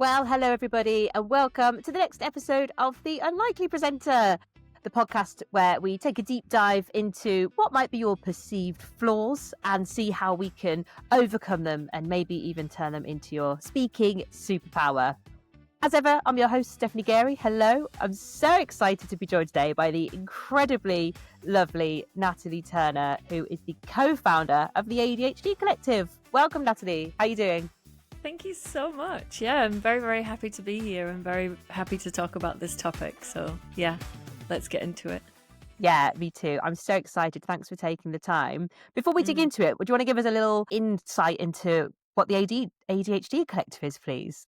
Well, hello, everybody, and welcome to the next episode of The Unlikely Presenter, the podcast where we take a deep dive into what might be your perceived flaws and see how we can overcome them and maybe even turn them into your speaking superpower. As ever, I'm your host, Stephanie Garey. Hello. I'm so excited to be joined today by the incredibly lovely Natalie Turner, who is the co-founder of the ADHD Collective. Welcome, Natalie. How are you doing? Thank you so much. Yeah, I'm very, very happy to be here. I'm very happy to talk about this topic. So yeah, let's get into it. Yeah, me too. I'm so excited. Thanks for taking the time. Before we dig into it, would you want to give us a little insight into what the ADHD Collective is, please?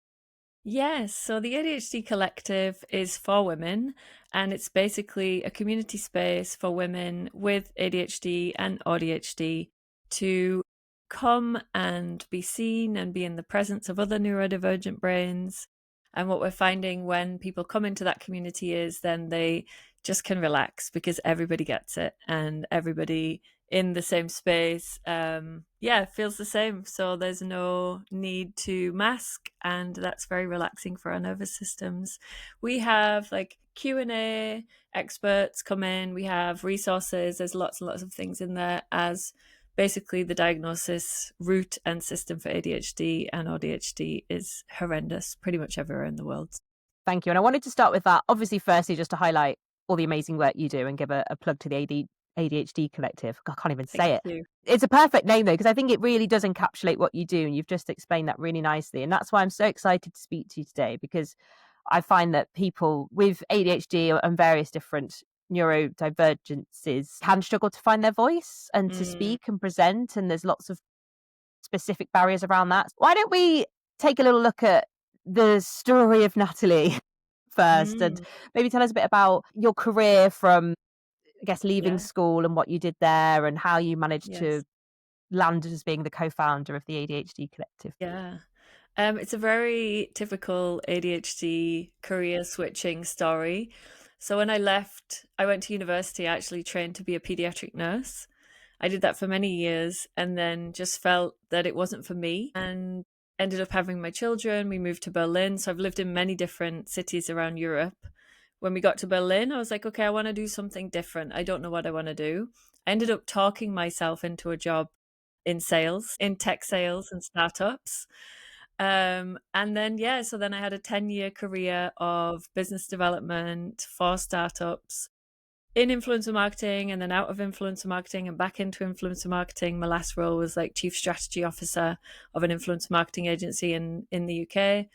Yes, so the ADHD Collective is for women, and it's basically a community space for women with ADHD and ADHD to come and be seen and be in the presence of other neurodivergent brains. And what we're finding when people come into that community is then they just can relax because everybody gets it and everybody in the same space feels the same. So there's no need to mask, and that's very relaxing for our nervous systems. We have like Q&A, experts come in, we have resources, there's lots and lots of things in there as basically the diagnosis route and system for ADHD and ADHD is horrendous pretty much everywhere in the world. Thank you. And I wanted to start with that, obviously, firstly, just to highlight all the amazing work you do and give a plug to the ADHD Collective. I can't even say it. It's a perfect name, though, because I think it really does encapsulate what you do. And you've just explained that really nicely. And that's why I'm so excited to speak to you today, because I find that people with ADHD and various different neurodivergences can struggle to find their voice and to speak and present. And there's lots of specific barriers around that. Why don't we take a little look at the story of Natalie first and maybe tell us a bit about your career from, I guess, leaving school and what you did there and how you managed to land as being the co-founder of the ADHD Collective. Yeah. It's a very typical ADHD career switching story. So when I left, I went to university, I actually trained to be a pediatric nurse. I did that for many years and then just felt that it wasn't for me and ended up having my children. We moved to Berlin. So I've lived in many different cities around Europe. When we got to Berlin, I was like, okay, I want to do something different. I don't know what I want to do. I ended up talking myself into a job in sales, in tech sales and startups. And then, so then I had a 10-year career of business development for startups in influencer marketing and then out of influencer marketing and back into influencer marketing. My last role was like chief strategy officer of an influencer marketing agency in the UK.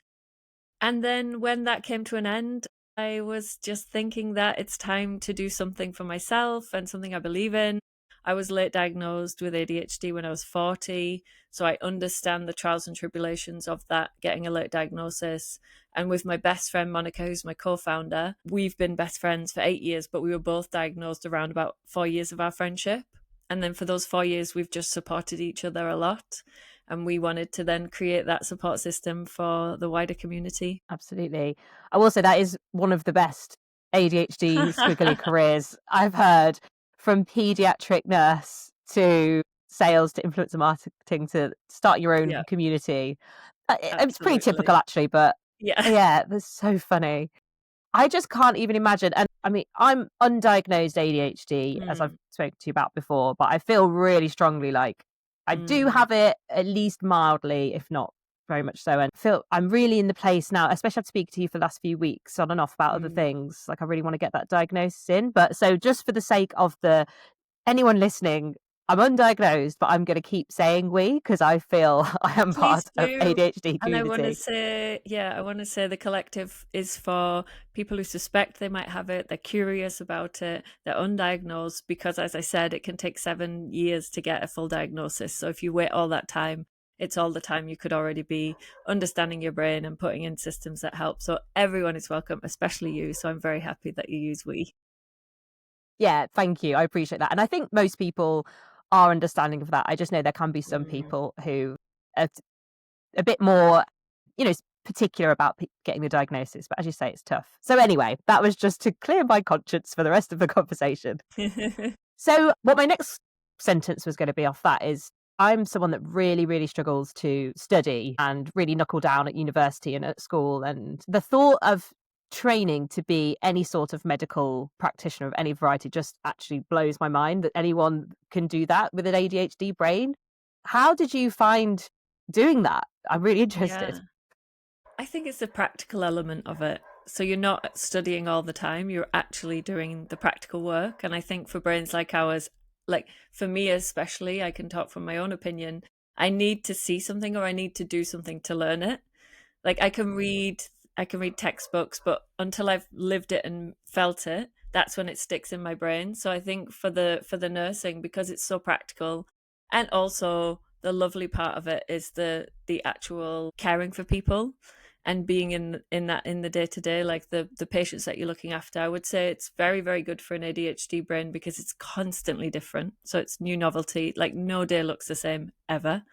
And then when that came to an end, I was just thinking that it's time to do something for myself and something I believe in. I was late diagnosed with ADHD when I was 40, so I understand the trials and tribulations of that, getting a late diagnosis. And with my best friend, Monica, who's my co-founder, we've been best friends for 8 years, but we were both diagnosed around about 4 years of our friendship. And then for those 4 years, we've just supported each other a lot. And we wanted to then create that support system for the wider community. Absolutely. I will say that is one of the best ADHD squiggly careers I've heard. From pediatric nurse to sales to influencer marketing to start your own community. It's pretty typical, actually, but yeah, that's so funny. I just can't even imagine. And I mean, I'm undiagnosed ADHD, as I've spoken to you about before, but I feel really strongly like I do have it, at least mildly, if not very much so. And feel I'm really in the place now, especially after speaking to you for the last few weeks on and off about other things. Like I really want to get that diagnosis in. But so just for the sake of anyone listening, I'm undiagnosed, but I'm going to keep saying we because I feel I am part of ADHD community. And I want to say the collective is for people who suspect they might have it. They're curious about it. They're undiagnosed because, as I said, it can take 7 years to get a full diagnosis. So if you wait all that time, it's all the time you could already be understanding your brain and putting in systems that help. So everyone is welcome, especially you. So I'm very happy that you use we. Yeah, thank you. I appreciate that. And I think most people are understanding of that. I just know there can be some people who are a bit more, particular about getting the diagnosis. But as you say, it's tough. So anyway, that was just to clear my conscience for the rest of the conversation. So what my next sentence was going to be off that is, I'm someone that really, really struggles to study and really knuckle down at university and at school. And the thought of training to be any sort of medical practitioner of any variety just actually blows my mind that anyone can do that with an ADHD brain. How did you find doing that? I'm really interested. Yeah. I think it's the practical element of it. So you're not studying all the time, you're actually doing the practical work. And I think for brains like ours, like for me especially, I can talk from my own opinion, I need to see something or I need to do something to learn it. Like I can read textbooks, but until I've lived it and felt it, that's when it sticks in my brain. So I think for the nursing, because it's so practical, and also the lovely part of it is the actual caring for people and being in the day to day, like the patients that you're looking after. I would say it's very, very good for an ADHD brain because it's constantly different. So it's new novelty, like no day looks the same ever.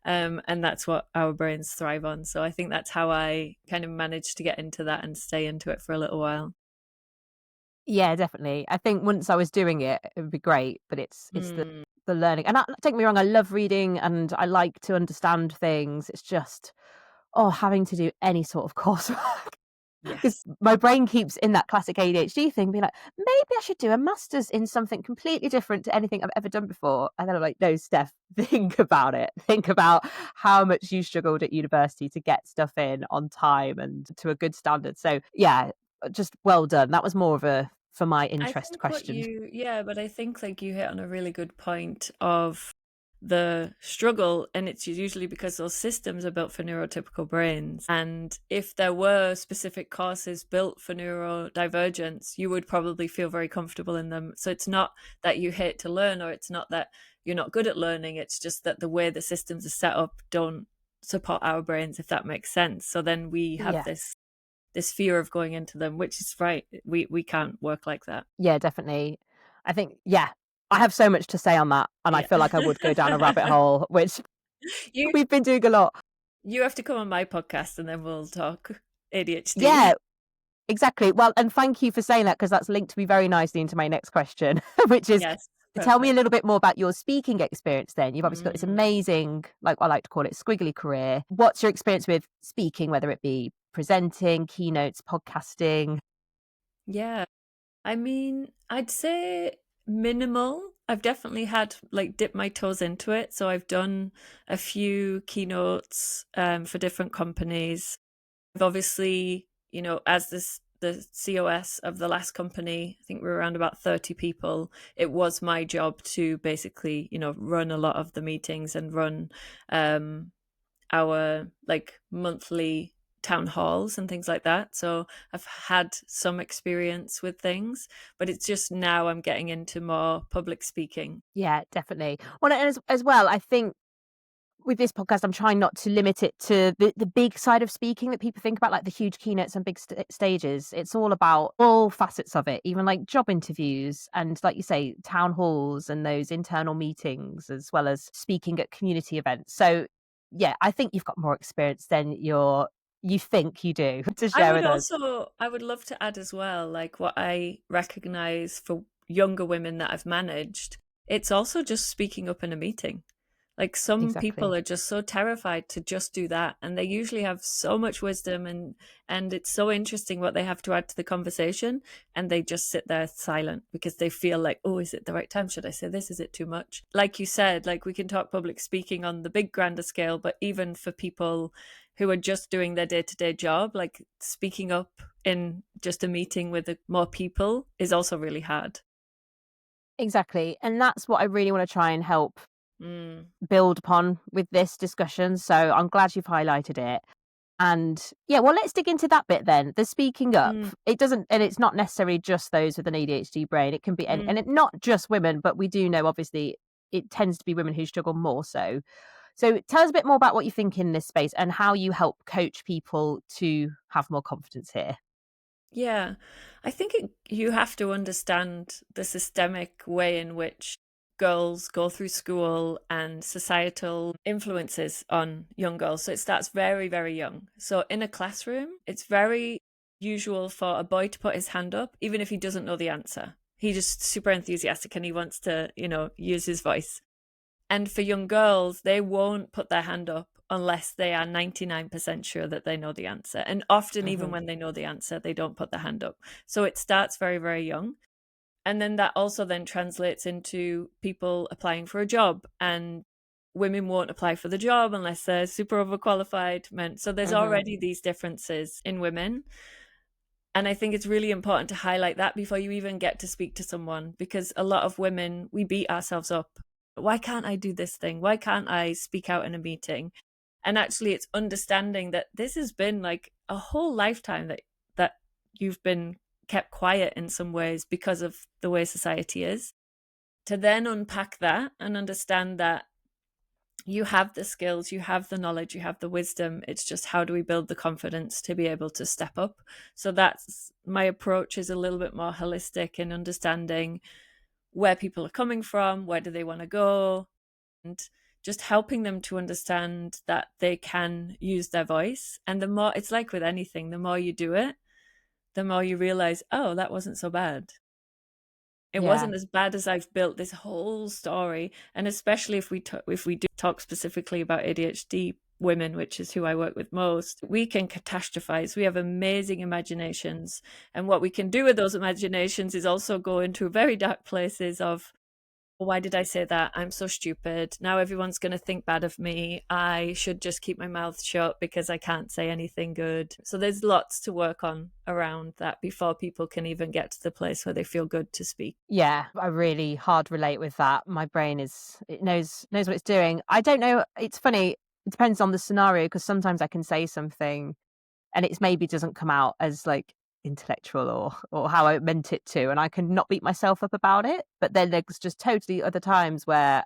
And that's what our brains thrive on. So I think that's how I kind of managed to get into that and stay into it for a little while. Yeah, definitely. I think once I was doing it, it would be great, but it's Mm, the learning. And don't get me wrong, I love reading and I like to understand things. It's just, oh, having to do any sort of coursework. Because yes. my brain keeps in that classic ADHD thing, being like, maybe I should do a master's in something completely different to anything I've ever done before. And then I'm like, no, Steph, think about it. Think about how much you struggled at university to get stuff in on time and to a good standard. So yeah, just well done. That was more of a for my I interest think question. yeah, but I think like you hit on a really good point of the struggle, and it's usually because those systems are built for neurotypical brains. And if there were specific courses built for neurodivergence, you would probably feel very comfortable in them. So it's not that you hate to learn, or it's not that you're not good at learning. It's just that the way the systems are set up don't support our brains, if that makes sense. So then we have Yeah. this fear of going into them, which is right. We can't work like that. Yeah, definitely. I think, yeah, I have so much to say on that. And I Yeah. feel like I would go down a rabbit hole, which you we've been doing a lot. you have to come on my podcast and then we'll talk Yeah, ADHD. exactly. Well, and thank you for saying that because that's linked me very nicely into my next question, which is Yes, tell me a perfect. little bit more about your speaking experience then. You've obviously got this Mm, amazing, like I like to call it, squiggly career. What's your experience with speaking, whether it be presenting, keynotes, podcasting? yeah. I mean, I'd say minimal. I've definitely had like dipped my toes into it. So I've done a few keynotes for different companies. I've obviously, as the COS of the last company, I think we were around about 30 people. It was my job to basically, run a lot of the meetings and run um, our like monthly town halls and things like that. So I've had some experience with things, but it's just now I'm getting into more public speaking. Yeah, definitely. Well, and as well, I think with this podcast, I'm trying not to limit it to the big side of speaking that people think about, like the huge keynotes and big stages. It's all about all facets of it, even like job interviews and, like you say, town halls and those internal meetings, as well as speaking at community events. So, yeah, I think you've got more experience than you think you do to I share would with us. also, I would love to add as well, like what I recognize for younger women that I've managed, it's also just speaking up in a meeting. Like some people Exactly. are just so terrified to just do that, and they usually have so much wisdom, and it's so interesting what they have to add to the conversation, and they just sit there silent because they feel like, oh, is it the right time? Should I say this? Is it too much? Like you said, like we can talk public speaking on the big grander scale, but even for people who are just doing their day-to-day job, like speaking up in just a meeting with more people is also really hard. Exactly. And that's what I really want to try and help Mm, build upon with this discussion. So I'm glad you've highlighted it. And yeah, well, let's dig into that bit then. The speaking up. mm, It doesn't, and it's not necessarily just those with an ADHD brain. It can be, mm. and it, not just women, but we do know obviously it tends to be women who struggle more so. So tell us a bit more about what you think in this space and how you help coach people to have more confidence here. Yeah, I think you have to understand the systemic way in which girls go through school and societal influences on young girls. So it starts very, very young. So in a classroom, it's very usual for a boy to put his hand up, even if he doesn't know the answer. He's just super enthusiastic and he wants to, use his voice. And for young girls, they won't put their hand up unless they are 99% sure that they know the answer. And often, even Hmm. when they know the answer, they don't put their hand up. So it starts very, very young. And then that also then translates into people applying for a job, and women won't apply for the job unless they're super overqualified men. So there's Hmm. already these differences in women. And I think it's really important to highlight that before you even get to speak to someone, because a lot of women, we beat ourselves up. Why can't I do this thing? Why can't I speak out in a meeting? And actually, it's understanding that this has been like a whole lifetime that you've been kept quiet in some ways because of the way society is. To then unpack that and understand that you have the skills, you have the knowledge, you have the wisdom. It's just how do we build the confidence to be able to step up? So that's my approach, is a little bit more holistic in understanding where people are coming from, where do they want to go, and just helping them to understand that they can use their voice. And the more, it's like with anything, the more you do it, the more you realize, oh, that wasn't so bad. It Yeah. wasn't as bad as I've built this whole story. And especially if we do talk specifically about ADHD women, which is who I work with most, we can catastrophize. We have amazing imaginations, and what we can do with those imaginations is also go into very dark places of, why did I say that? I'm so stupid. Now everyone's going to think bad of me. I should just keep my mouth shut because I can't say anything good. So there's lots to work on around that before people can even get to the place where they feel good to speak. Yeah, I really hard relate with that. My brain it knows what it's doing. I don't know. It's funny. It depends on the scenario, because sometimes I can say something and it's maybe doesn't come out as like intellectual or how I meant it to, and I can not beat myself up about it. But then there's just totally other times where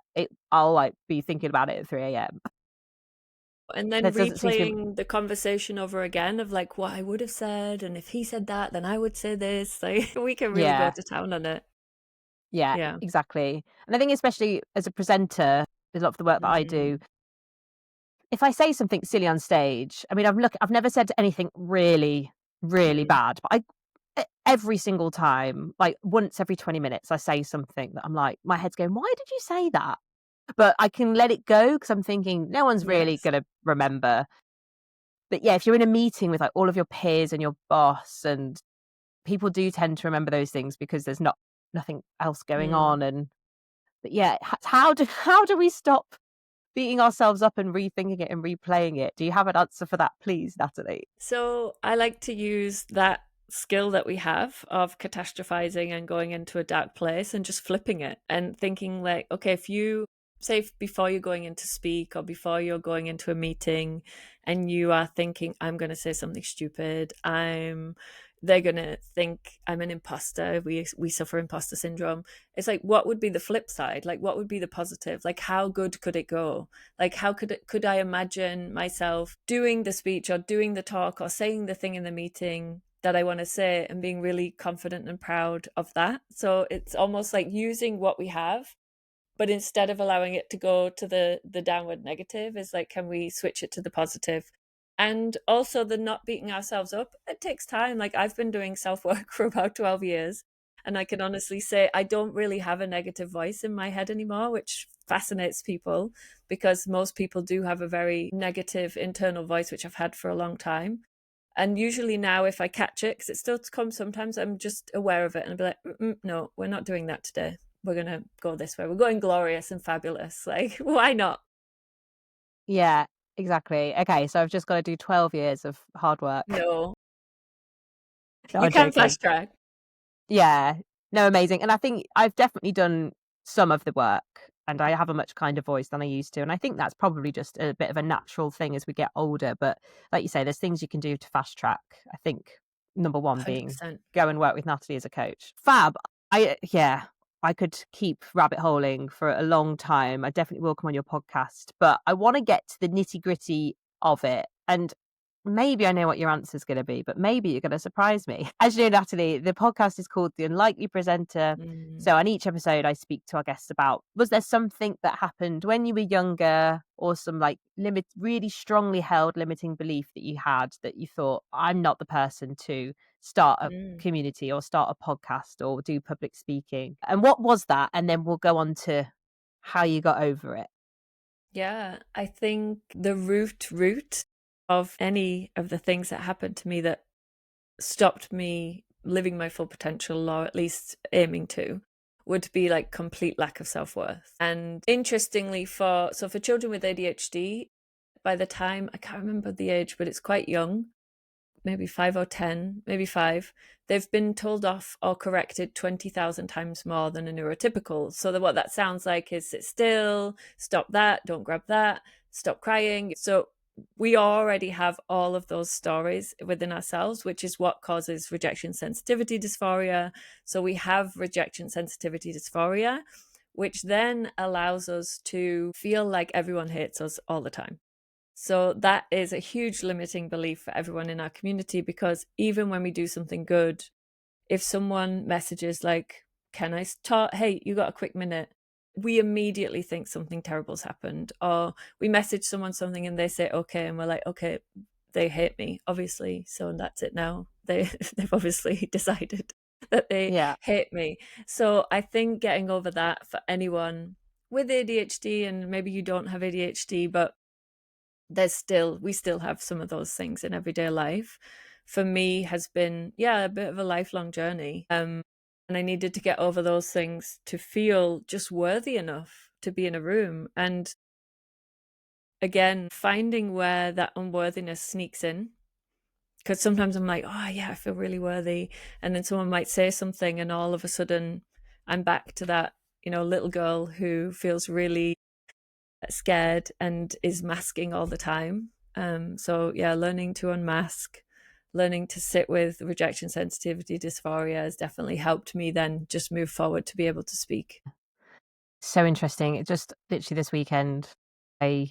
I'll like be thinking about it at 3 a.m. And then There doesn't seem to be. replaying the conversation over again of like what I would have said, and if he said that, then I would say this. Like we can really go Yeah, to town on it. yeah, Yeah. exactly. And I think especially as a presenter, a lot of the work that I do, Mm, if I say something silly on stage, I mean, I've never said anything really, really mm. bad, but every single time, like once every 20 minutes, I say something that I'm like, my head's going, why did you say that? But I can let it go because I'm thinking no one's really Yes. going to remember. But yeah, if you're in a meeting with like all of your peers and your boss, and people do tend to remember those things because there's nothing else going Mm. on. And but yeah, how do we stop beating ourselves up and rethinking it and replaying it? Do you have an answer for that, please, Natalie? So I like to use that skill that we have of catastrophizing and going into a dark place and just flipping it and thinking like, okay, if you say before you're going in to speak or before you're going into a meeting and you are thinking, I'm going to say something stupid, they're going to think I'm an imposter. We suffer imposter syndrome. It's like, what would be the flip side? Like, what would be the positive? Like, how good could it go? Like, how could I imagine myself doing the speech or doing the talk or saying the thing in the meeting that I want to say and being really confident and proud of that? So it's almost like using what we have, but instead of allowing it to go to the downward negative, is like, can we switch it to the positive? And also the not beating ourselves up. It takes time. Like I've been doing self work for about 12 years. And I can honestly say I don't really have a negative voice in my head anymore, which fascinates people because most people do have a very negative internal voice, which I've had for a long time. And usually now, if I catch it, because it still comes sometimes, I'm just aware of it and I'll be like, no, we're not doing that today. We're going to go this way. We're going glorious and fabulous. Like, why not? Yeah, exactly. Okay, so I've just got to do 12 years of hard work. No, No, you I'm can joking. fast track. Yeah. No, amazing. And I think I've definitely done some of the work, and I have a much kinder voice than I used to. And I think that's probably just a bit of a natural thing as we get older. But like you say, there's things you can do to fast track. I think number one being 100%. go and work with Natalie as a coach. Fab. Yeah, I could keep rabbit holing for a long time. I definitely will come on your podcast, but I want to get to the nitty gritty of it. And maybe I know what your answer is going to be, but maybe you're going to surprise me. As you know, Natalie, the podcast is called The Unlikely Presenter. Mm, So on each episode, I speak to our guests about, was there something that happened when you were younger, or some like really strongly held limiting belief that you had, that you thought, I'm not the person to start a mm. community or start a podcast or do public speaking? And what was that? And then we'll go on to how you got over it. Yeah, I think the root of any of the things that happened to me that stopped me living my full potential, or at least aiming to, would be like complete lack of self-worth. And interestingly, for children with ADHD, by the time, I can't remember the age, but it's quite young, maybe 5 or 10, maybe 5, they've been told off or corrected 20,000 times more than a neurotypical. So that what that sounds like is sit still, stop that, don't grab that, stop crying. So we already have all of those stories within ourselves, which is what causes rejection sensitivity dysphoria. So we have rejection sensitivity dysphoria, which then allows us to feel like everyone hates us all the time. So that is a huge limiting belief for everyone in our community, because even when we do something good, if someone messages like, can I talk? Hey, you got a quick minute? We immediately think something terrible's happened. Or we message someone something and they say, okay. And we're like, okay, they hate me, obviously. So that's it now. They've obviously decided that they Yeah. hate me. So I think getting over that for anyone with ADHD, and maybe you don't have ADHD, but we still have some of those things in everyday life, for me has been a bit of a lifelong journey, and I needed to get over those things to feel just worthy enough to be in a room. And again, finding where that unworthiness sneaks in, because sometimes I'm like, oh yeah, I feel really worthy, and then someone might say something and all of a sudden I'm back to that, little girl who feels really scared and is masking all the time. So yeah, learning to unmask, learning to sit with rejection sensitivity dysphoria has definitely helped me then just move forward to be able to speak. So interesting. It just literally this weekend, I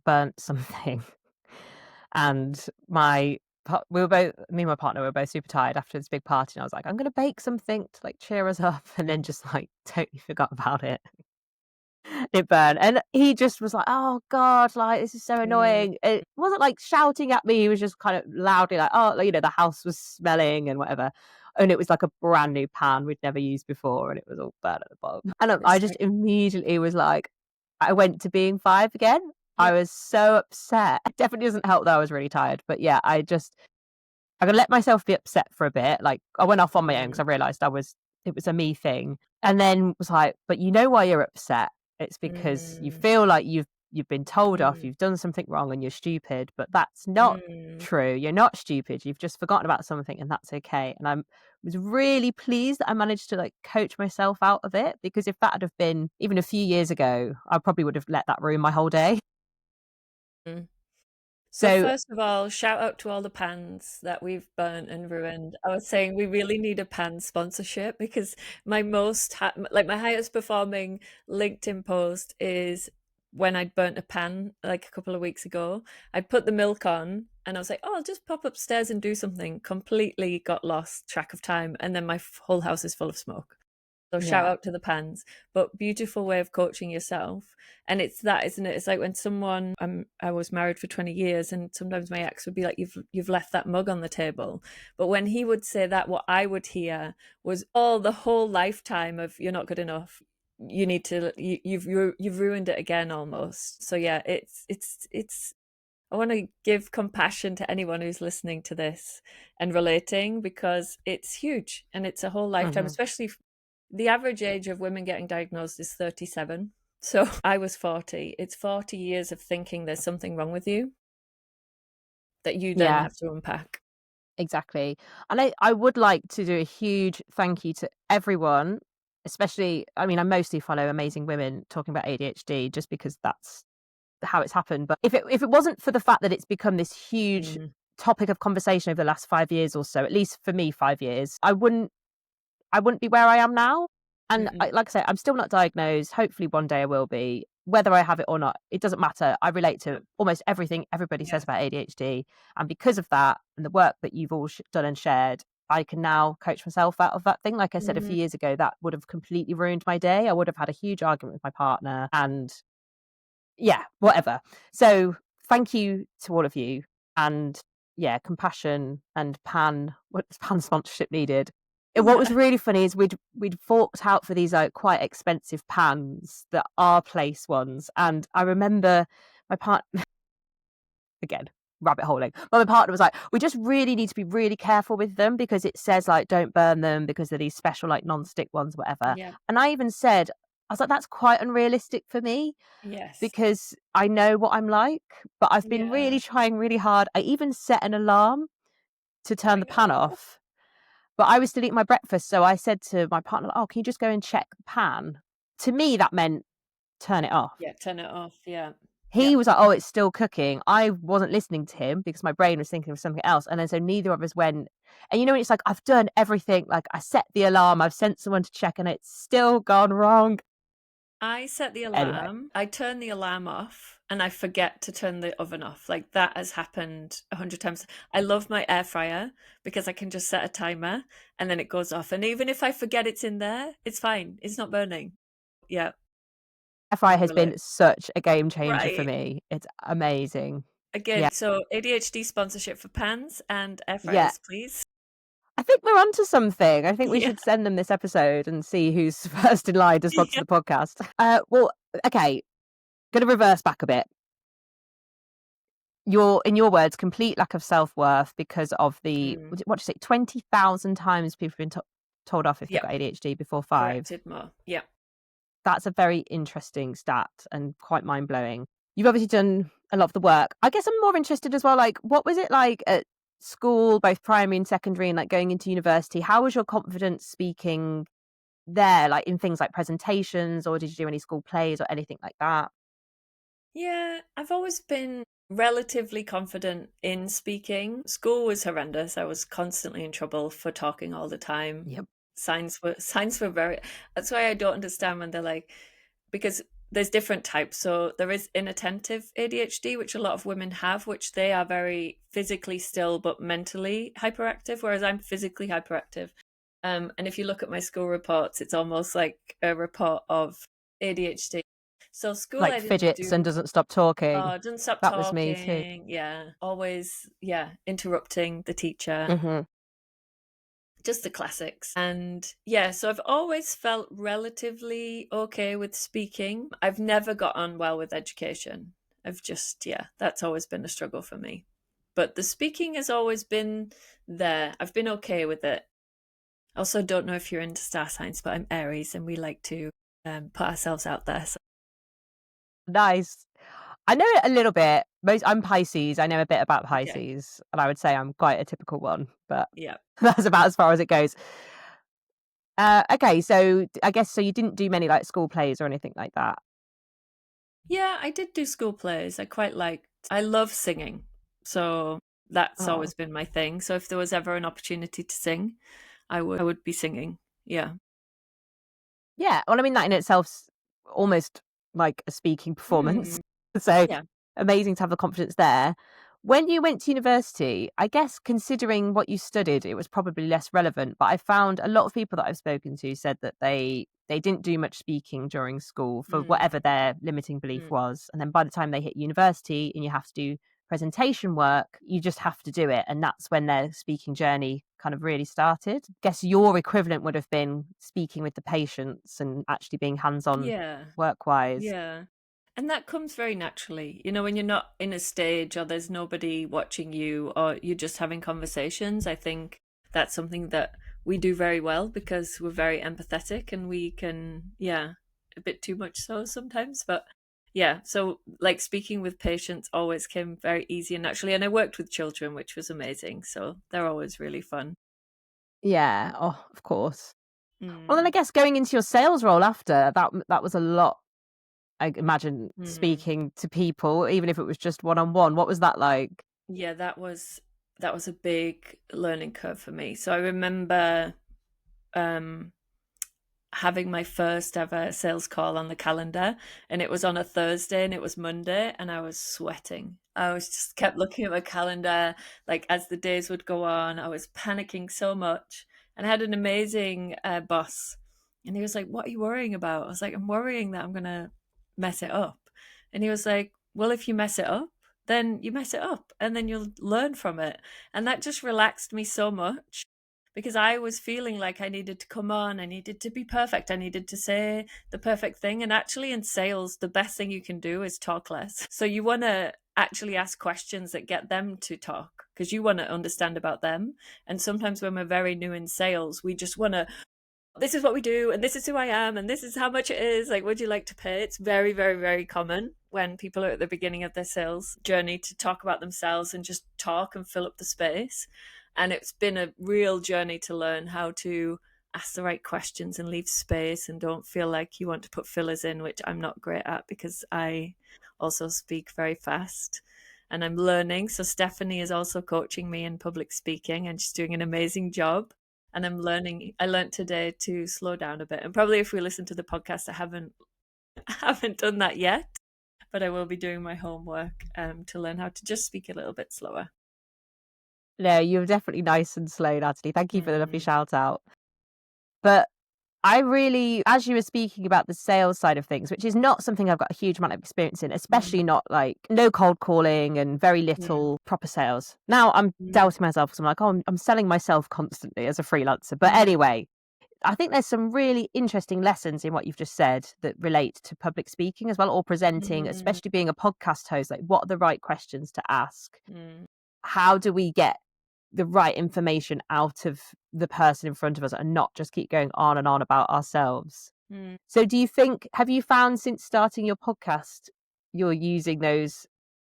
burnt something, and we were both, me and my partner were both super tired after this big party, and I was like, I'm gonna bake something to like cheer us up, and then just like totally forgot about it. It burned, and he just was like, "Oh god, like this is so Mm, annoying." It wasn't like shouting at me, he was just kind of loudly like, "Oh," like, the house was smelling and whatever, and it was like a brand new pan we'd never used before, and it was all burnt at the bottom, and I it's just like, immediately was like, I went to being 5 again. I yeah. was so upset. It definitely doesn't help that I was really tired, but yeah, I could let myself be upset for a bit. Like, I went off on my own because Mm, I realized it was a me thing, and then was like, "But you know why you're upset? It's because you mm, feel like you've been told off, mm, you've done something wrong, and you're stupid. But that's not mm, true. You're not stupid. You've just forgotten about something, and that's okay." And I was really pleased that I managed to like coach myself out of it, because if that had have been even a few years ago, I probably would have let that ruin my whole day. mm. So So first of all, shout out to all the pans that we've burnt and ruined. I was saying we really need a pan sponsorship, because my highest performing LinkedIn post is when I'd burnt a pan like a couple of weeks ago. I'd put the milk on and I was like, oh, I'll just pop upstairs and do something. Completely got lost track of time, and then my whole house is full of smoke. So shout yeah, out to the pans, but beautiful way of coaching yourself. And it's that, isn't it? It's like when someone, I was married for 20 years, and sometimes my ex would be like, you've left that mug on the table. But when he would say that, what I would hear was, oh, the whole lifetime of you're not good enough. You need to, you've ruined it again almost. So yeah, it's, I want to give compassion to anyone who's listening to this and relating, because it's huge and it's a whole lifetime, hmm, especially the average age of women getting diagnosed is 37. So I was 40. It's 40 years of thinking there's something wrong with you that you then yeah. have to unpack. Exactly. And I would like to do a huge thank you to everyone, especially, I mean, I mostly follow amazing women talking about ADHD just because that's how it's happened. But if it wasn't for the fact that it's become this huge Mm, topic of conversation over the last 5 years or so, at least for me, 5 years, I wouldn't be where I am now. And mm-mm, like I say, I'm still not diagnosed. Hopefully one day I will be. Whether I have it or not, it doesn't matter. I relate to almost everything everybody yeah. says about ADHD. And because of that and the work that you've all done and shared, I can now coach myself out of that thing. Like I said a Mm, few years ago, that would have completely ruined my day. I would have had a huge argument with my partner, and yeah, whatever. So thank you to all of you. And yeah, compassion and pan, what's pan sponsorship needed? what was really funny is we'd forked out for these like quite expensive pans that are place ones, and I remember my partner again rabbit holing. But my partner was like, "We just really need to be really careful with them because it says like don't burn them because they're these special like non-stick ones, whatever." Yeah. And I even said, I was like, "That's quite unrealistic for me Yes. because I know what I'm like, but I've been Yeah. really trying really hard." I even set an alarm to Oh turn my the pan God. off. But I was still eating my breakfast, so I said to my partner, "Oh, can you just go and check the pan?" To me, that meant turn it off. Yeah, turn it off. Yeah. Yeah. He was like, "Oh, it's still cooking." I wasn't listening to him because my brain was thinking of something else, and then so neither of us went. And you know, it's like I've done everything. Like I set the alarm, I've sent someone to check, and it's still gone wrong. I set the Anyway, alarm, I turn the alarm off, and I forget to turn the oven off. Like that has happened 100 times. I love my air fryer because I can just set a timer and then it goes off. And even if I forget it's in there, it's fine. It's not burning. Yeah, air fryer can has been relate. such a game changer for Right. me. It's amazing. Yeah, Again, so ADHD sponsorship for pans and air yeah. fryers, please. I think we're onto something. I think we Yeah. should send them this episode and see who's first in line to sponsor Yeah. the podcast. Well, okay, going to reverse back a bit. Your, in your words, complete lack of self-worth because of the, Mm. what do you say, 20,000 times people have been told off if they've Yeah. got ADHD before 5. Corrected more. Yeah. That's a very interesting stat and quite mind-blowing. You've obviously done a lot of the work. I guess I'm more interested as well, like, what was it like at school, both primary and secondary, and like going into university? How was your confidence speaking there, like in things like presentations, or did you do any school plays or anything like that? Yeah, I've always been relatively confident in speaking. School was horrendous. I was constantly in trouble for talking all the time. Yep. Signs were very that's why I don't understand when they're like because there's different types. So there is inattentive ADHD, which a lot of women have, which they are very physically still but mentally hyperactive, whereas I'm physically hyperactive. And if you look at my school reports, it's almost like a report of ADHD. So school Like I didn't fidgets and do. doesn't stop talking. Oh, didn't stop That was me too. talking. Yeah. Always, yeah, interrupting the teacher. Hmm. Just the classics. And yeah, so I've always felt relatively okay with speaking. I've never got on well with education. I've just, yeah, that's always been a struggle for me. But the speaking has always been there. I've been okay with it. I also don't know if you're into star signs, but I'm Aries and we like to put ourselves out there. So, Nice. I know it a little bit. I'm Pisces. I know a bit about okay. Pisces, and I would say I'm quite a typical one, but Yeah. that's about as far as it goes. Okay, so I guess so you didn't do many like school plays or anything like that. Yeah, I did do school plays. I love singing. So that's Oh, always been my thing. So if there was ever an opportunity to sing, I would be singing. Yeah. yeah. Well, I mean that in itself's almost like a speaking performance. Mm, So yeah. amazing to have the confidence there. When you went to university, I guess considering what you studied, it was probably less relevant. But I found a lot of people that I've spoken to said that they didn't do much speaking during school for Mm, whatever their limiting belief mm. was. And then by the time they hit university and you have to do presentation work, you just have to do it. And that's when their speaking journey kind of really started. Guess your equivalent would have been speaking with the patients and actually being hands-on Yeah. work wise. Yeah. And that comes very naturally. You know, when you're not in a stage or there's nobody watching you or you're just having conversations, I think that's something that we do very well because we're very empathetic and we can, yeah, a bit too much so sometimes. But yeah, so like speaking with patients always came very easy and naturally. And I worked with children, which was amazing. So they're always really fun. Yeah, oh, of course. Well, then I Mm, guess going into your sales role after that was a lot. I imagine mm. speaking to people, even if it was just one on one. What was that like? Yeah, that was a big learning curve for me. So I remember um having my first ever sales call on the calendar and it was on a Thursday and it was Monday and I was sweating. I was just kept looking at my calendar like as the days would go on. I was panicking so much and I had an amazing boss and he was like, "What are you worrying about?" I was like, "I'm worrying that I'm going to mess it up." And he was like, "Well, if you mess it up, then you mess it up and then you'll learn from it." And that just relaxed me so much because I was feeling like I needed to come on, I needed to be perfect, I needed to say the perfect thing. And actually, in sales, the best thing you can do is talk less. So you want to actually ask questions that get them to talk because you want to understand about them. And sometimes when we're very new in sales, we just want to, this is what we do, and this is who I am, and this is how much it is. Like, would you like to pay? It's very, very, very common when people are at the beginning of their sales journey to talk about themselves and just talk and fill up the space. And it's been a real journey to learn how to ask the right questions and leave space and don't feel like you want to put fillers in, which I'm not great at because I also speak very fast and I'm learning. So Stephanie is also coaching me in public speaking and she's doing an amazing job. And I'm learning. I learned today to slow down a bit. And probably if we listen to the podcast, I haven't done that yet, but I will be doing my homework to learn how to just speak a little bit slower. No, you're definitely nice and slow, Natalie. Thank you for the lovely Mm. shout out. But I really, as you were speaking about the sales side of things, which is not something I've got a huge amount of experience in, especially not like no cold calling and very Yeah. little proper sales. Now I'm Mm. doubting myself because I'm like, oh, I'm selling myself constantly as a freelancer. But Mm. anyway, I think there's some really interesting lessons in what you've just said that relate to public speaking as well, or presenting, Mm. especially being a podcast host. Like, what are the right questions to ask? Mm. How do we get the right information out of the person in front of us and not just keep going on and on about ourselves? Mm. So do you think, have you found since starting your podcast, you're using those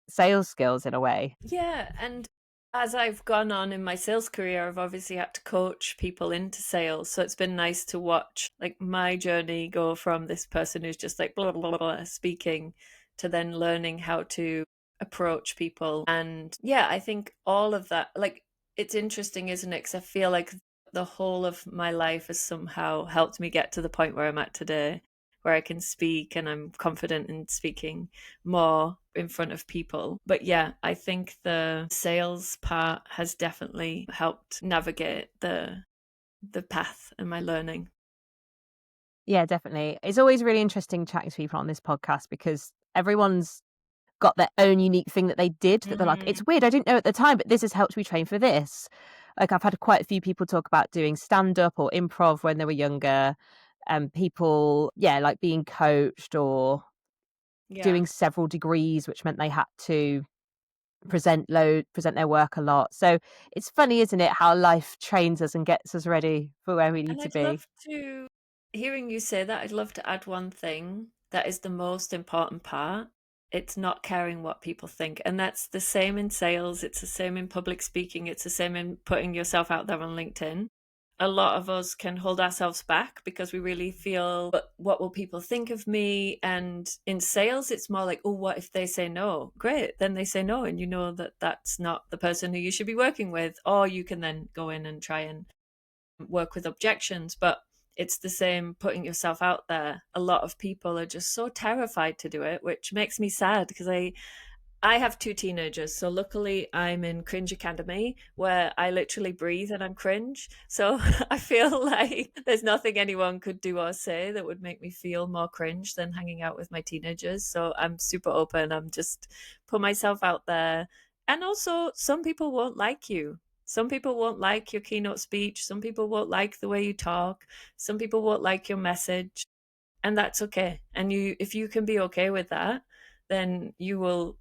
sales skills in a way? Yeah, and as I've gone on in my sales career, I've obviously had to coach people into sales. So it's been nice to watch like my journey go from this person who's just like blah blah blah, blah speaking to then learning how to approach people. And yeah, I think all of that, like it's interesting, isn't it? Because I feel like the whole of my life has somehow helped me get to the point where I'm at today, where I can speak and I'm confident in speaking more in front of people. But yeah, I think the sales part has definitely helped navigate the path and my learning. Yeah, definitely. It's always really interesting chatting to people on this podcast because everyone's got their own unique thing that they did that they're like, Mm. it's weird, I didn't know at the time, but this has helped me train for this. Like, I've had quite a few people talk about doing stand-up or improv when they were younger, and people, yeah, like being coached or Yeah. doing several degrees, which meant they had to present their work a lot. So it's funny, isn't it, how life trains us and gets us ready for where we need And to I'd be. love to, hearing you say that, I'd love to add one thing that is the most important part. It's not caring what people think. And that's the same in sales, it's the same in public speaking, it's the same in putting yourself out there on LinkedIn. A lot of us can hold ourselves back because we really feel, but what will people think of me? And in sales, it's more like, oh, what if they say no? Great, then they say no, and you know that that's not the person who you should be working with. Or you can then go in and try and work with objections. But it's the same putting yourself out there. A lot of people are just so terrified to do it, which makes me sad because I have two teenagers, so luckily I'm in Cringe Academy where I literally breathe and I'm cringe. So I feel like there's nothing anyone could do or say that would make me feel more cringe than hanging out with my teenagers. So I'm super open. I'm just put myself out there. And also, some people won't like you. Some people won't like your keynote speech. Some people won't like the way you talk. Some people won't like your message. And that's okay. And if you can be okay with that, then you will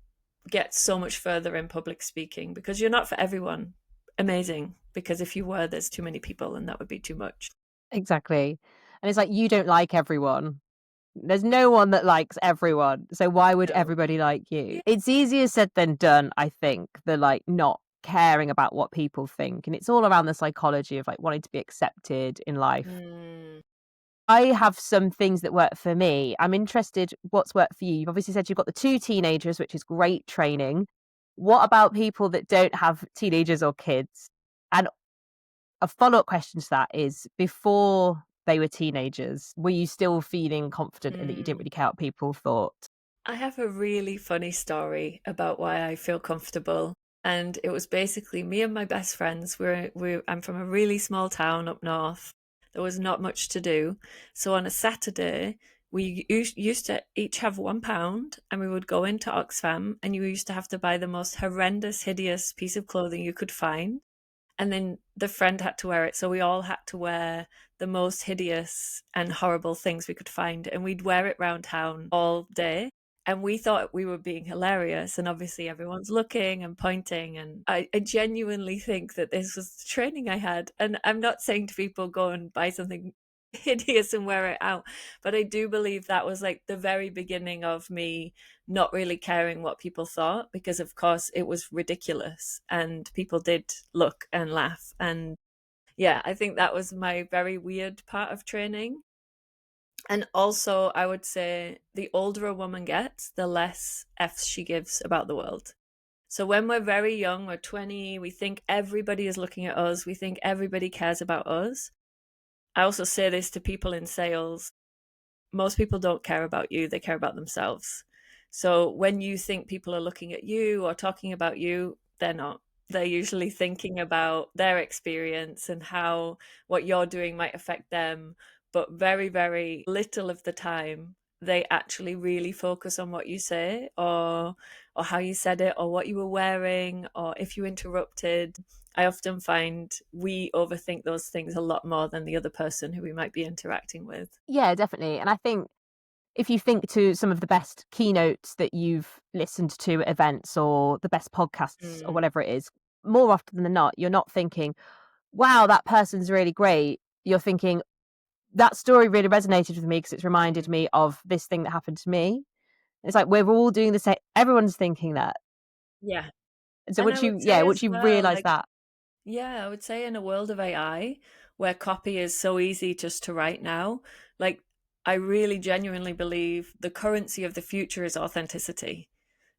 get so much further in public speaking because you're not for everyone. Amazing. Because if you were, there's too many people and that would be too much. Exactly. And it's like, you don't like everyone. There's no one that likes everyone. So why would No. everybody like you? Yeah. It's easier said than done, I think, the like not caring about what people think. And it's all around the psychology of like wanting to be accepted in life. Mm. I have some things that work for me. I'm interested what's worked for you. You've obviously said you've got the two teenagers, which is great training. What about people that don't have teenagers or kids? And a follow-up question to that is, before they were teenagers, were you still feeling confident and that you didn't Mm. really care what people thought? I have a really funny story about why I feel comfortable. And it was basically me and my best friends. I'm from a really small town up north. There was not much to do. So on a Saturday, we used to each have £1 and we would go into Oxfam and you used to have to buy the most horrendous, hideous piece of clothing you could find. And then the friend had to wear it. So we all had to wear the most hideous and horrible things we could find. And we'd wear it round town all day. And we thought we were being hilarious. And obviously, everyone's looking and pointing. And I genuinely think that this was the training I had. And I'm not saying to people, go and buy something hideous and wear it out. But I do believe that was like the very beginning of me not really caring what people thought, because of course it was ridiculous and people did look and laugh. And yeah, I think that was my very weird part of training. And also, I would say the older a woman gets, the less F's she gives about the world. So when we're very young, we're 20, we think everybody is looking at us, we think everybody cares about us. I also say this to people in sales. Most people don't care about you, they care about themselves. So when you think people are looking at you or talking about you, they're not. They're usually thinking about their experience and how what you're doing might affect them. But very, very little of the time, they actually really focus on what you say, or how you said it, or what you were wearing, or if you interrupted. I often find we overthink those things a lot more than the other person who we might be interacting with. Yeah, definitely. And I think if you think to some of the best keynotes that you've listened to at events or the best podcasts or Mm, whatever it is, more often than not, you're not thinking, wow, that person's really great. You're thinking, that story really resonated with me because it's reminded mm. me of this thing that happened to me. It's like we're all doing the same. Everyone's thinking that. Yeah. And so And I once would say as you well, realize like, that, yeah, I would say in a world of AI where copy is so easy just to write now, like, I really genuinely believe the currency of the future is authenticity.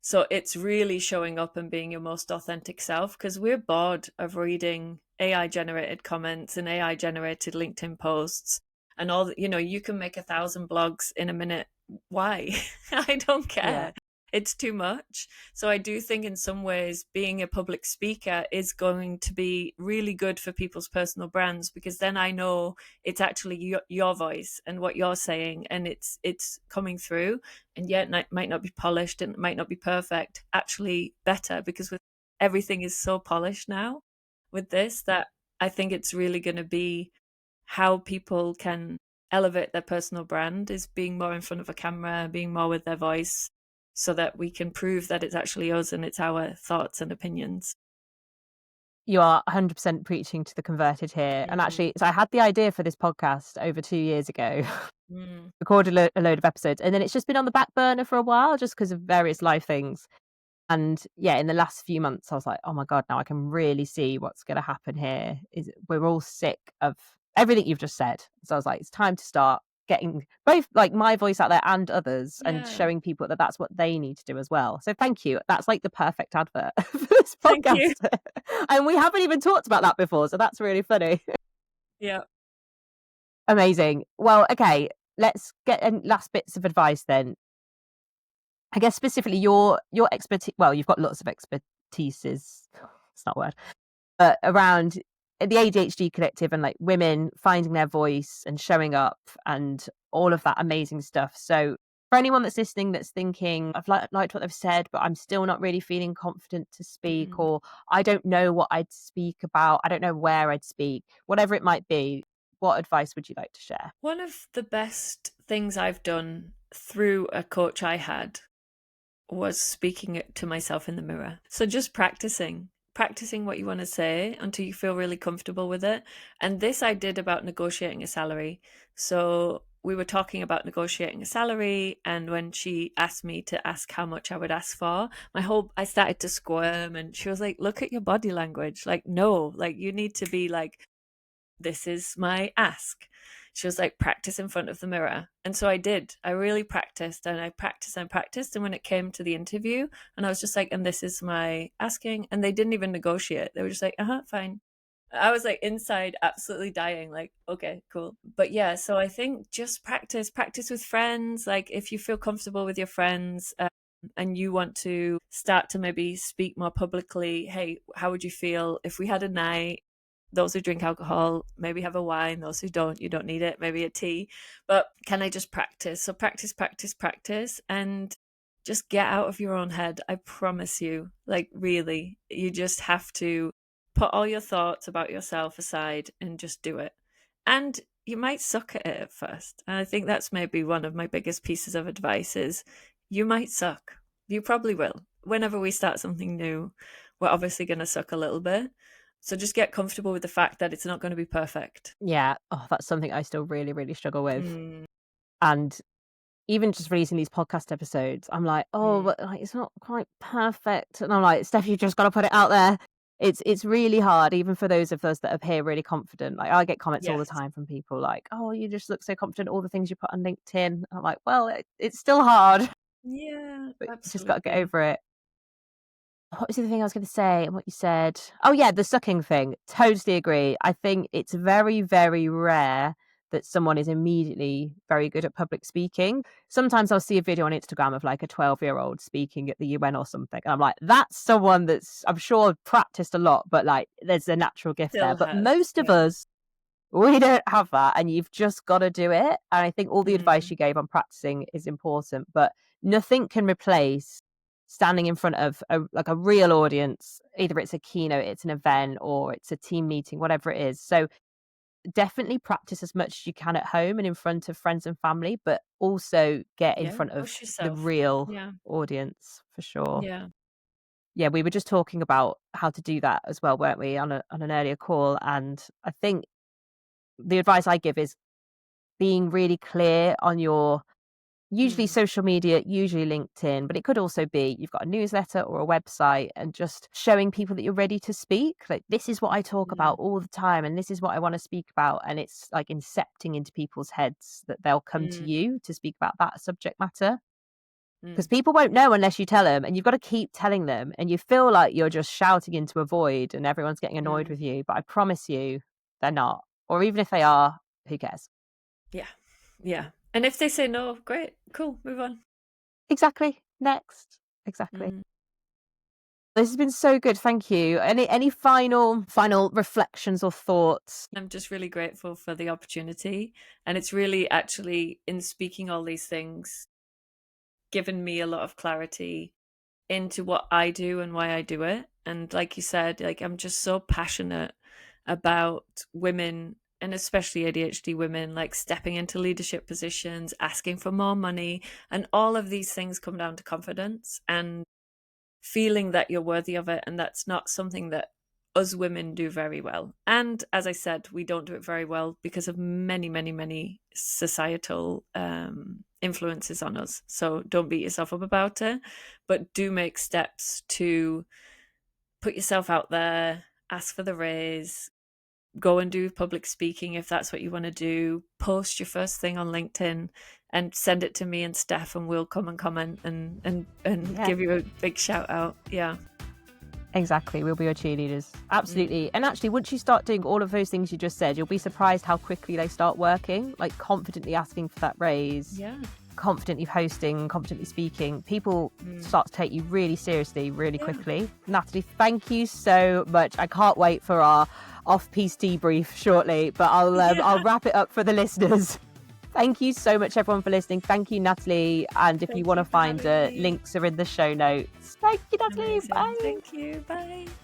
So it's really showing up and being your most authentic self, because we're bored of reading AI generated comments and AI generated LinkedIn posts and all that. You can make 1,000 blogs in a minute. Why? I don't yeah. care. It's too much. So I do think in some ways being a public speaker is going to be really good for people's personal brands, because then I know it's actually your voice and what you're saying, and it's coming through. And yet it might not be polished and it might not be perfect, actually better, because with everything is so polished now with this, that I think it's really going to be how people can elevate their personal brand is being more in front of a camera, being more with their voice, so that we can prove that it's actually us and it's our thoughts and opinions. You are 100% preaching to the converted here. And Mm, actually, so I had the idea for this podcast over 2 years ago, mm, recorded a load of episodes, and then it's just been on the back burner for a while just because of various life things. And yeah, in the last few months, I was like, oh my God, now I can really see what's going to happen here. We're all sick of everything you've just said. So I was like, it's time to start getting both like my voice out there and others, and yeah, showing people that that's what they need to do as well. So thank you. That's like the perfect advert for this thank you. podcast. And we haven't even talked about that before. So that's really funny. Yeah. Amazing. Well, okay, let's get last bits of advice then. I guess specifically your expertise. Well, you've got lots of expertises. It's not a word, but around the ADHD Collective and like women finding their voice and showing up and all of that amazing stuff. So for anyone that's listening that's thinking, I've liked what they've said, but I'm still not really feeling confident to speak, Mm. or I don't know what I'd speak about, I don't know where I'd speak, whatever it might be, what advice would you like to share? One of the best things I've done through a coach I had was speaking it to myself in the mirror. So just practicing what you want to say until you feel really comfortable with it. And this I did about negotiating a salary. So we were talking about negotiating a salary, and when she asked me to ask how much I would ask for, I started to squirm, and she was like, look at your body language. Like, no, like you need to be like, this is my ask. She was like, practice in front of the mirror. And so I did. I really practiced, and I practiced and practiced. And when it came to the interview, and I was just like, and this is my asking. And they didn't even negotiate. They were just like, fine. I was like inside absolutely dying, like, okay, cool. But yeah, so I think just practice with friends. Like, if you feel comfortable with your friends, and you want to start to maybe speak more publicly, hey, how would you feel if we had a night? Those who drink alcohol maybe have a wine, those who don't, you don't need it, maybe a tea. But can I just practice? So practice, and just get out of your own head. I promise you, like, really, you just have to Put all your thoughts about yourself aside and just do it. And you might suck at it at first. And I think that's maybe one of my biggest pieces of advice is you might suck. You probably will. Whenever we start something new, we're obviously going to suck a little bit. So just get comfortable with the fact that it's not going to be perfect. Yeah. Oh, that's something I still really, really struggle with. Mm, And even just releasing these podcast episodes, I'm like, oh, mm. but like it's not quite perfect. And I'm like, Steph, you just got to put it out there. It's really hard, even for those of us that appear really confident. Like I get comments all the Yes. time from people like, oh, you just look so confident, all the things you put on LinkedIn. And I'm like, well, it's still hard, Yeah, but you just got to get absolutely. over it. What was the other thing I was going to say and what you said? Oh, yeah, the sucking thing. Totally agree. I think it's very, very rare that someone is immediately very good at public speaking. Sometimes I'll see a video on Instagram of like a 12-year-old speaking at the UN or something. And I'm like, that's someone that's, I'm sure, practiced a lot, but like there's a natural gift there. Still But has. most of Yeah. us, we don't have that. And you've just got to do it. And I think all the advice Mm, you gave on practicing is important, but nothing can replace standing in front of a real audience. Either it's a keynote, it's an event, or it's a team meeting, whatever it is. So definitely practice as much as you can at home and in front of friends and family, but also get in yeah, front of push the yourself. real Yeah, audience for sure. yeah. Yeah, we were just talking about how to do that as well, weren't we, on an earlier call? And I think the advice I give is being really clear on your usually Mm, social media, usually LinkedIn, but it could also be you've got a newsletter or a website, and just showing people that you're ready to speak. Like, this is what I talk mm, about all the time, and this is what I want to speak about. And it's like incepting into people's heads that they'll come to mm, you to speak about that subject matter. Because mm. people won't know unless you tell them, and you've got to keep telling them. And you feel like you're just shouting into a void and everyone's getting annoyed Mm, with you. But I promise you, they're not. Or even if they are, who cares? yeah, yeah. And if they say no, great, cool, move on. Exactly. Next. Exactly. Mm. This has been so good. Thank you. Any final reflections or thoughts? I'm just really grateful for the opportunity. And it's really actually, in speaking all these things, given me a lot of clarity into what I do and why I do it. And like you said, like I'm just so passionate about women and especially ADHD women like stepping into leadership positions, asking for more money, and all of these things come down to confidence and feeling that you're worthy of it. And that's not something that us women do very well. And as I said, we don't do it very well because of many, many, many societal influences on us. So don't beat yourself up about it, but do make steps to put yourself out there, ask for the raise, go and do public speaking if that's what you want to do. Post your first thing on LinkedIn and send it to me and Steph, and we'll come and comment and Yeah, give you a big shout out. Yeah. exactly. We'll be your cheerleaders. Mm. Absolutely. And actually, once you start doing all of those things you just said, you'll be surprised how quickly they start working. Like confidently asking for that raise, Yeah. confidently hosting, confidently speaking. People Mm. start to take you really seriously, really Yeah. quickly. Natalie, thank you so much. I can't wait for our off-piece debrief shortly, but I'll Yeah. wrap it up for the listeners. Thank you so much, everyone, for listening. Thank you, Natalie. And if you Thank want to you for find having me. links are in the show notes. Thank you, Natalie. Amazing. Bye. Thank you. Bye.